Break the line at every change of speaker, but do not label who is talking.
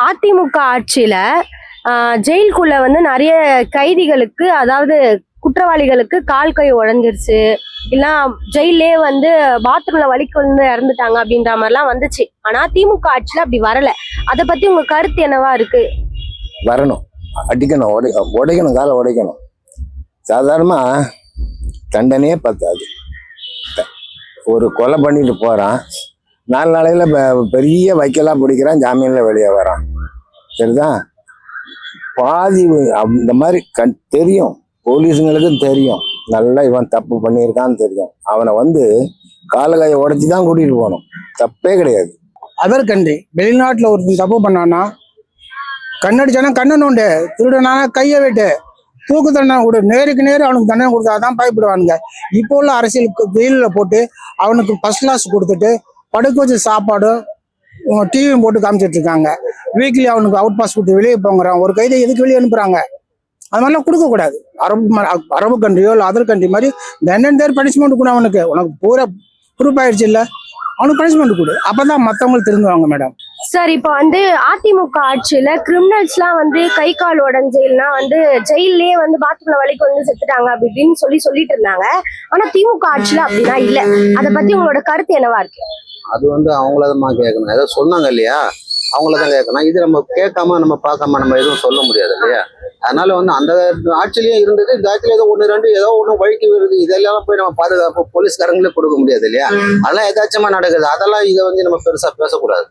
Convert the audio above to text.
அதிமுக ஆட்சியில ஜெயிலுக்குள்ள வந்து நிறைய கைதிகளுக்கு, அதாவது குற்றவாளிகளுக்கு கால் கை உடைஞ்சிருச்சு, இல்ல ஜெயிலே வந்து பாத்ரூம்ல வலிக்கு வந்து இறந்துட்டாங்க அப்படின்ற மாதிரிலாம் வந்துச்சு. ஆனா திமுக ஆட்சியில அப்படி வரல. அத பத்தி உங்க கருத்து என்னவா இருக்கு?
வரணும், அடிக்கணும், உடைக்கணும், காலை உடைக்கணும். சாதாரணமா தண்டனையே பத்தாது. ஒரு கொலை பண்ணிட்டு போறான், 4 நாளையில பெரிய வைக்கலாம் பிடிக்கிறான், ஜாமீன்ல வெளியே வரான். சரிதான், பாதி அந்த மாதிரி தெரியும், போலீஸுங்களுக்கும் தெரியும், நல்லா இவன் தப்பு பண்ணியிருக்கான்னு தெரியும். அவனை வந்து காலகாயை உடைச்சி தான் கூட்டிட்டு போகணும், தப்பே கிடையாது.
அதர் கண்ட்ரி வெளிநாட்டில் ஒருத்தன் தப்பு பண்ணான்னா கண்ணடிச்சானா கண்ணை நோண்டு, திருடனானா கையை வெட்டு, தூக்கு தண்டனை கொடு, நேருக்கு நேரு அவனுக்கு தண்டனை கொடுத்தாதான் பயப்படுவானுங்க. இப்போ உள்ள அரசியலுக்கு ஜெயிலில் போட்டு அவனுக்கு ஃபர்ஸ்ட் கிளாஸ் கொடுத்துட்டு படுக்க வச்சு சாப்பாடு டிவியும் போட்டு காமிச்சிட்டு இருக்காங்க. வீக்லி அவனுக்கு அவுட் பாஸ் கொடுத்து வெளியே போங்கிறான். ஒரு கைதை எதுக்கு வெளியே அனுப்புறாங்க? அது மாதிரிலாம் கொடுக்கக்கூடாது. அரபு கண்ட்ரியோ இல்லை அதர் கண்ட்ரி மாதிரி தண்டனை பனிஷ்மெண்ட் கூட அவனுக்கு. உனக்கு பூரா ப்ரூஃப் ஆயிடுச்சு இல்லை, அவனுக்கு பனிஷ்மெண்ட் கொடு, அப்பதான் மற்றவங்க திருந்துவாங்க மேடம்.
சார், இப்போ வந்து அதிமுக ஆட்சியில கிரிமினல்ஸ்லாம் வந்து கை கால் உடஞ்செயல்னா வந்து ஜெயிலே வந்து பாத்ரூம்ல வலிக்கு வந்து செத்துட்டாங்க அப்படி இப்படின்னு சொல்லிட்டு இருந்தாங்க. ஆனா திமுக ஆட்சியில அப்படின்னா இல்ல. அதை பத்தி உங்களோட கருத்து என்னவா இருக்கு?
அது வந்து அவங்களதான் கேட்கணும். ஏதோ சொன்னாங்க இல்லையா, அவங்களதான் கேட்கணும். இது நம்ம கேட்காம நம்ம பார்க்காம நம்ம எதுவும் சொல்ல முடியாது இல்லையா. அதனால வந்து அந்த ஆட்சியிலயும் இருந்தது, இந்த ஆட்சியில ஏதோ 1 2 ஏதோ ஒண்ணு வழிக்கு வருது, இதெல்லாம் போய் நம்ம பாதுகாப்பு போலீஸ்காரங்களே கொடுக்க முடியாது இல்லையா. அதெல்லாம் எதாச்சமா நடக்குது, அதெல்லாம் இதை வந்து நம்ம பெருசா பேசக்கூடாது.